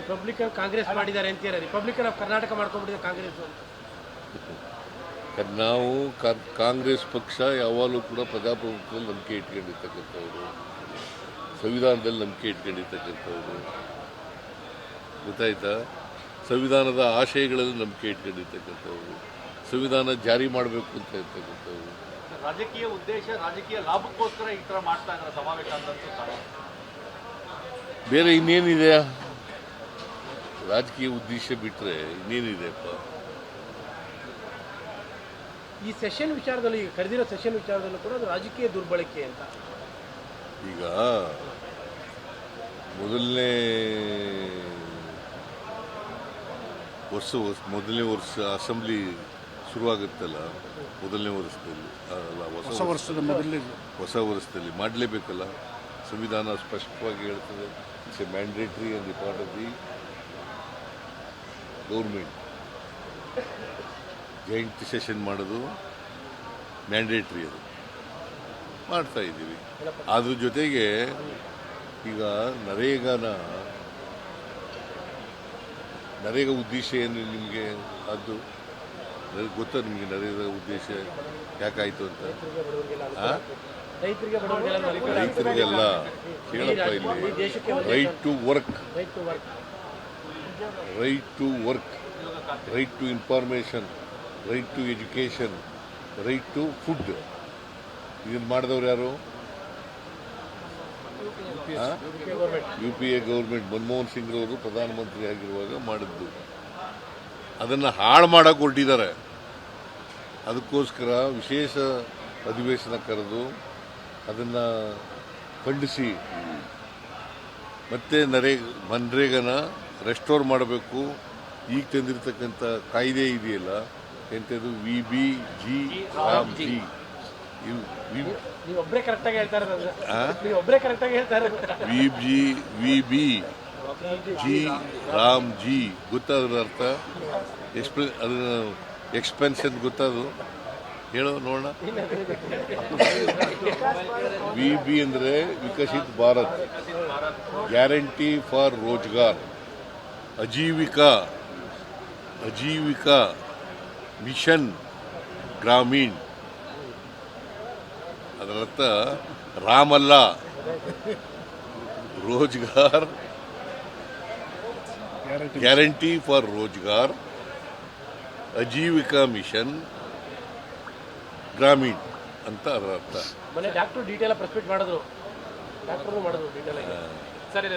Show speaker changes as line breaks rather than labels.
Republican Congress ಮಾಡಿದ್ದಾರೆ ಅಂತೀರ, Republican of Karnataka ಮಾಡ್ಕೊಂಡ್ಬಿಟ್ಟಿದೆ Congress.
ನಾವು ಕಾಂಗ್ರೆಸ್ ಪಕ್ಷ ಯಾವಾಗಲೂ ಕೂಡ ಪ್ರಜಾಪ್ರಭುತ್ವದಲ್ಲಿ ನಂಬಿಕೆ ಇಟ್ಕೊಂಡಿರ್ತಕ್ಕಂಥವ್ರು, ಸಂವಿಧಾನದಲ್ಲಿ ನಂಬಿಕೆ ಇಟ್ಕೊಂಡಿರ್ತಕ್ಕಂಥವ್ರು, ಗೊತ್ತಾಯ್ತಾ? ಸಂವಿಧಾನದ ಆಶಯಗಳಲ್ಲಿ ನಂಬಿಕೆ ಇಟ್ಕೊಂಡಿರ್ತಕ್ಕಂಥವ್ರು, ಸಂವಿಧಾನ ಜಾರಿ ಮಾಡಬೇಕು ಅಂತ ಇರ್ತಕ್ಕಂಥವ್ರು.
ರಾಜಕೀಯ ಉದ್ದೇಶ, ರಾಜಕೀಯ ಲಾಭಕ್ಕೋಸ್ಕರ ಈ ಥರ ಮಾಡ್ತಾ ಇದ್ದಾರೆ ಸಮಾವೇಶ ಅಂತ.
ಬೇರೆ ಇನ್ನೇನಿದೆ? ರಾಜಕೀಯ ಉದ್ದೇಶ ಬಿಟ್ಟರೆ ಇನ್ನೇನಿದೆಪ್ಪ?
ಈ ಸೆಷನ್ ವಿಚಾರದಲ್ಲಿ, ಈಗ ಕರೆದಿರೋ ಸೆಷನ್ ವಿಚಾರದಲ್ಲೂ ಕೂಡ ಅದು ರಾಜಕೀಯ ದುರ್ಬಳಕೆ ಅಂತ.
ಈಗ ಮೊದಲನೇ ವರ್ಷ ಅಸೆಂಬ್ಲಿ ಶುರುವಾಗುತ್ತಲ್ಲ, ಮೊದಲನೇ ವರ್ಷದಲ್ಲಿ ಅಲ್ಲ, ಹೊಸ ವರ್ಷದಲ್ಲಿ ಮಾಡಲೇಬೇಕಲ್ಲ. ಸಂವಿಧಾನ ಸ್ಪಷ್ಟವಾಗಿ ಹೇಳ್ತದೆ, it's A mandatory on the part of the government. Joint session ಮಾಡೋದು ಮ್ಯಾಂಡೇಟ್ರಿ, ಅದು ಮಾಡ್ತಾ ಇದ್ದೀವಿ. ಅದ್ರ ಜೊತೆಗೆ ಈಗ ನರೇಗಾ ಉದ್ದೇಶ ಏನು ನಿಮಗೆ? ಅದು ಗೊತ್ತಾ ನಿಮಗೆ? ನರೇಗಾ ಉದ್ದೇಶ ಯಾಕಾಯಿತು ಅಂತ? ರೈತರಿಗೆಲ್ಲ ಕೇಳಪ್ಪ, ಇಲ್ಲಿ right to work, right to information, right to education, right to food. ಇದನ್ನು ಮಾಡಿದವ್ರು ಯಾರು? UPA ಗೌರ್ಮೆಂಟ್, ಮನಮೋಹನ್ ಸಿಂಗ್ ಅವರು ಪ್ರಧಾನಮಂತ್ರಿ ಆಗಿರುವಾಗ ಮಾಡಿದ್ದು. ಅದನ್ನು ಹಾಳು ಮಾಡಕ್ಕೆ ಹೊರಟಿದ್ದಾರೆ. ಅದಕ್ಕೋಸ್ಕರ ವಿಶೇಷ ಅಧಿವೇಶನ ಕರೆದು ಅದನ್ನು ಖಂಡಿಸಿ ಮತ್ತೆ ಮನ್ರೇಗನ ರೆಸ್ಟೋರ್ ಮಾಡಬೇಕು. ಈಗ ತಂದಿರತಕ್ಕಂಥ ಕಾಯ್ದೆ ಇದೆಯಲ್ಲ, ಎಂಥದ್ದು VBG ರಾಮ್ಜಿ,
ನೀವೊಬ್ಬರೇ ಕರೆಕ್ಟಾಗಿ ಹೇಳ್ತಾ ಇರೋದು. ನೀವೊಬ್ಬರೇ ಕರೆಕ್ಟಾಗಿ ಹೇಳ್ತಾ ಇರೋದು. VBG ರಾಮ್ಜಿ ಗೊತ್ತಾದ್ರ ಅರ್ಥ? ಅದನ್ನ ಎಕ್ಸ್ಪೆನ್ಷನ್ ಗೊತ್ತದು? ಹೇಳೋ ನೋಡೋಣ. VB ಅಂದರೆ Viksit Bharat, guarantee for Rozgar, Ajeevika mission Gramin. ಅದರರ್ಥ ರಾಮಲ್ಲ, Rozgar, guarantee for Rozgar, Ajeevika mission Gramin ಅಂತ ಅದರ ಅರ್ಥ. ಡಾಕ್ಟರ್ ಡೀಟೇಲ್ ಪ್ರೆಸ್ ಮೀಟ್ ಮಾಡಿದ್ರು, ಡಾಕ್ಟರ್ ಮಾಡಿದ್ರು ಡೀಟೇಲ್. ಸರಿ.